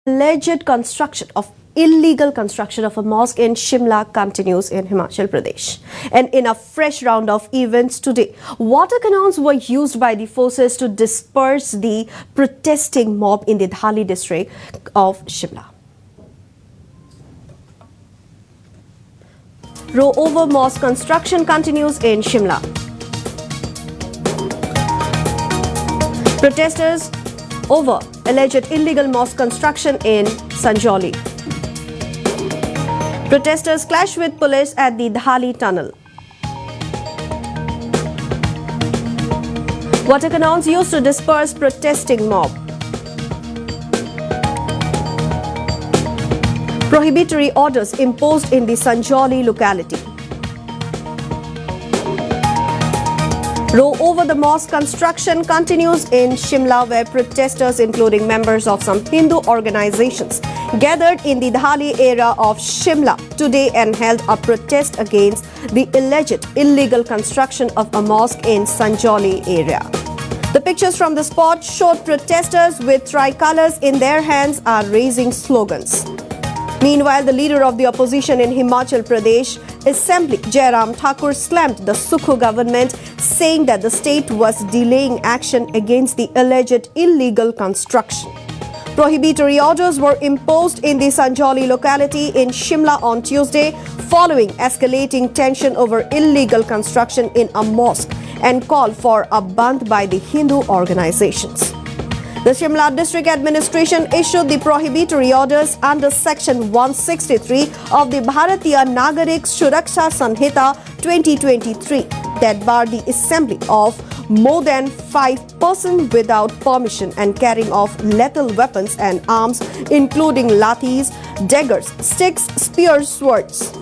Alleged illegal construction of a mosque in Shimla continues in Himachal Pradesh. And in a fresh round of events today, water cannons were used by the forces to disperse the protesting mob in the Dhali district of Shimla. Row over mosque construction continues in Shimla. Protesters over alleged illegal mosque construction in Sanjoli. Protesters clash with police at the Dhali tunnel. Water cannons used to disperse protesting mob. Prohibitory orders imposed in the Sanjoli locality. Row over the mosque construction continues in Shimla, where protesters, including members of some Hindu organizations, gathered in the Dhali area of Shimla today and held a protest against the alleged illegal construction of a mosque in Sanjoli area. The pictures from the spot showed protesters with tricolors in their hands are raising slogans. Meanwhile, the leader of the opposition in Himachal Pradesh Assembly, Jairam Thakur, slammed the Sukhu government, saying that the state was delaying action against the alleged illegal construction. Prohibitory orders were imposed in the Sanjoli locality in Shimla on Tuesday, following escalating tension over illegal construction in a mosque and call for a bandh by the Hindu organizations. The Shimla District Administration issued the prohibitory orders under Section 163 of the Bharatiya Nagarik Suraksha Sanhita 2023 that bar the assembly of more than 5 persons without permission and carrying of lethal weapons and arms, including lathis, daggers, sticks, spears, swords.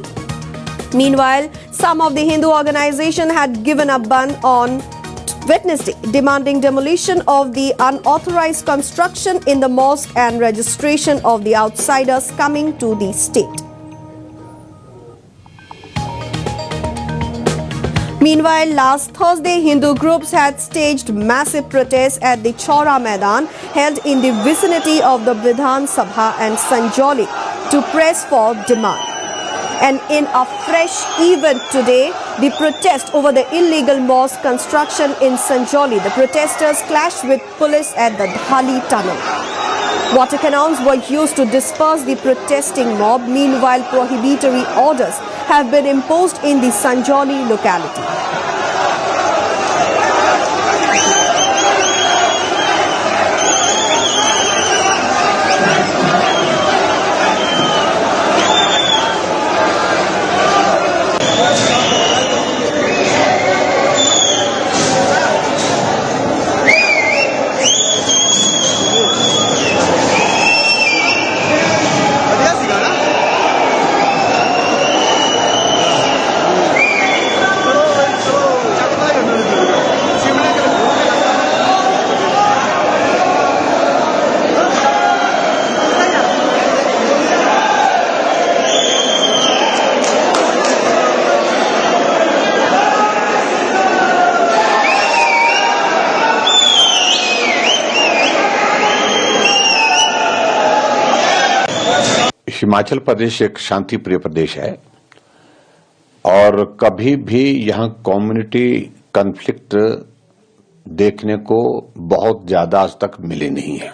Meanwhile, some of the Hindu organizations had given a ban on Wednesday, demanding demolition of the unauthorized construction in the mosque and registration of the outsiders coming to the state. Meanwhile, last Thursday, Hindu groups had staged massive protests at the Chaura Maidan held in the vicinity of the Vidhan Sabha and Sanjoli to press for demand. And in a fresh event today, the protest over the illegal mosque construction in Sanjoli, the protesters clashed with police at the Dhali tunnel. Water cannons were used to disperse the protesting mob. Meanwhile, prohibitory orders have been imposed in the Sanjoli locality. Himachal Pradesh एक शांति प्रिय प्रदेश है और कभी भी यहाँ community conflict देखने को बहुत ज्यादा आज तक मिले नहीं है।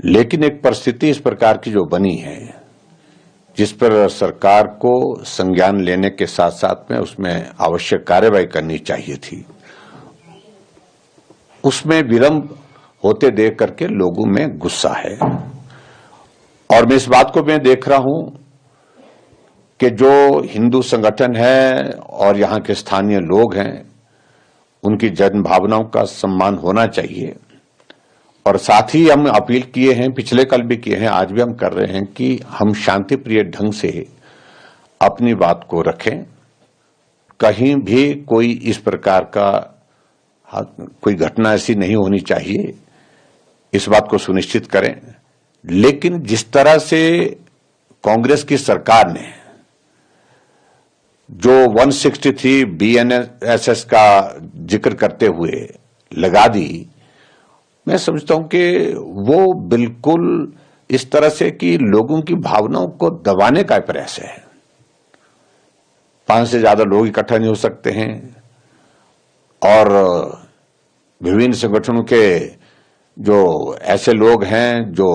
लेकिन एक परिस्थिति इस प्रकार की जो बनी है, जिस पर सरकार को संज्ञान लेने के साथ साथ में उसमें आवश्यक कार्रवाई करनी चाहिए थी, उसमें विलंब होते देख करके लोगों में गुस्सा है। और मैं इस बात को मैं देख रहा हूं कि जो हिंदू संगठन है और यहां के स्थानीय लोग हैं, उनकी जन भावनाओं का सम्मान होना चाहिए। और साथ ही हम अपील किए हैं, पिछले कल भी किए हैं, आज भी हम कर रहे हैं कि हम शांति प्रिय ढंग से अपनी बात को रखें। कहीं भी कोई इस प्रकार का कोई घटना ऐसी नहीं होनी चाहिए, इस बात को सुनिश्चित करें। लेकिन जिस तरह से कांग्रेस की सरकार ने जो 163 BNSS का जिक्र करते हुए लगा दी, मैं समझता हूं कि वो बिल्कुल इस तरह से कि लोगों की भावनाओं को दबाने का प्रयास है। 5 से ज्यादा लोग इकट्ठा नहीं हो सकते हैं और विभिन्न संगठनों के जो ऐसे लोग हैं जो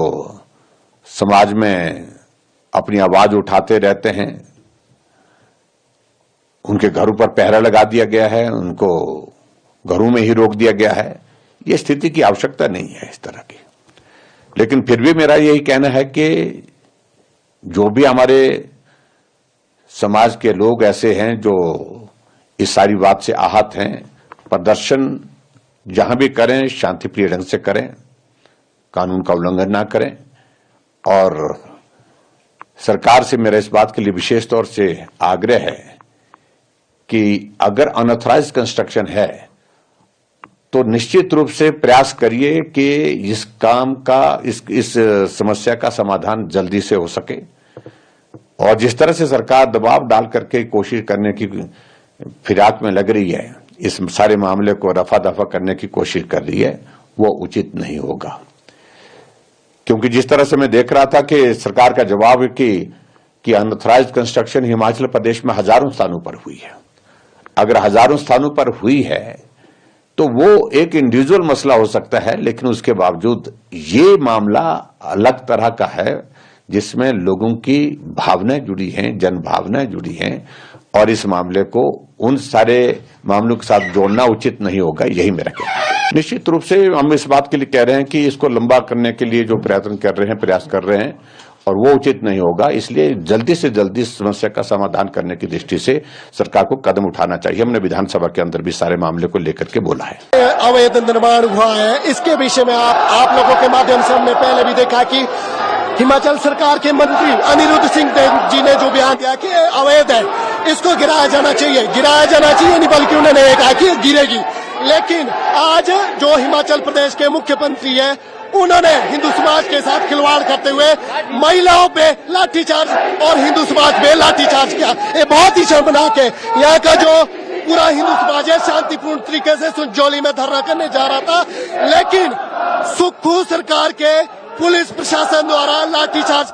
समाज में अपनी आवाज उठाते रहते हैं, उनके घरों पर पहरा लगा दिया गया है, उनको घरों में ही रोक दिया गया है। ये स्थिति की आवश्यकता नहीं है इस तरह की। लेकिन फिर भी मेरा यही कहना है कि जो भी हमारे समाज के लोग ऐसे हैं जो इस सारी बात से आहत हैं, प्रदर्शन जहां भी करें शांतिप्रिय ढंग से करें, कानून का उल्लंघन ना करें। और सरकार से मेरा इस बात के लिए विशेष तौर से आग्रह है कि अगर अनऑथराइज्ड कंस्ट्रक्शन है तो निश्चित रूप से प्रयास करिए कि इस काम का इस समस्या का समाधान जल्दी से हो सके। और जिस तरह से सरकार दबाव डाल करके कोशिश करने की फिराक में लग रही है, इस सारे मामले को रफा दफा करने की कोशिश कर रही है, वो उचित नहीं होगा। क्योंकि जिस तरह से मैं देख रहा था कि सरकार का जवाब है कि अनऑथराइज्ड कंस्ट्रक्शन हिमाचल प्रदेश में हजारों स्थानों पर हुई है। अगर हजारों स्थानों पर हुई है तो वो एक इंडिविजुअल मसला हो सकता है, लेकिन उसके बावजूद ये मामला अलग तरह का है जिसमें लोगों की भावनाएं जुड़ी हैं, जन भावनाएं जुड़ी हैं, और इस मामले को उन सारे मामलों के साथ जोड़ना उचित नहीं होगा। यही मेरा कहना है। निश्चित रूप से हम इस बात के लिए कह रहे हैं कि इसको लंबा करने के लिए जो प्रयास कर रहे हैं और वो उचित नहीं होगा। इसलिए जल्दी से जल्दी समस्या का समाधान करने की दृष्टि से सरकार को कदम उठाना चाहिए। हमने विधानसभा के अंदर भी सारे मामले को लेकर के बोला है। अवैध निर्माण हुआ है, इसके विषय में आप लोगों के माध्यम से हमने पहले भी देखा कि हिमाचल सरकार के मंत्री अनिरुद्ध सिंह जी ने जो बयान दिया कि अवैध है, इसको गिराया जाना चाहिए नहीं, बल्कि उन्होंने कहा कि गिरेगी। लेकिन आज जो हिमाचल प्रदेश के मुख्यमंत्री है, उन्होंने हिंदू समाज के साथ खिलवाड़ करते हुए महिलाओं पे लाठीचार्ज और हिंदू समाज पे लाठीचार्ज किया। ये बहुत ही शर्मनाक है। यहाँ का जो पूरा हिंदू समाज है शांतिपूर्ण तरीके से सुनचोली में धरना करने जा रहा था, लेकिन सुक्खू सरकार के पुलिस प्रशासन द्वारा लाठीचार्ज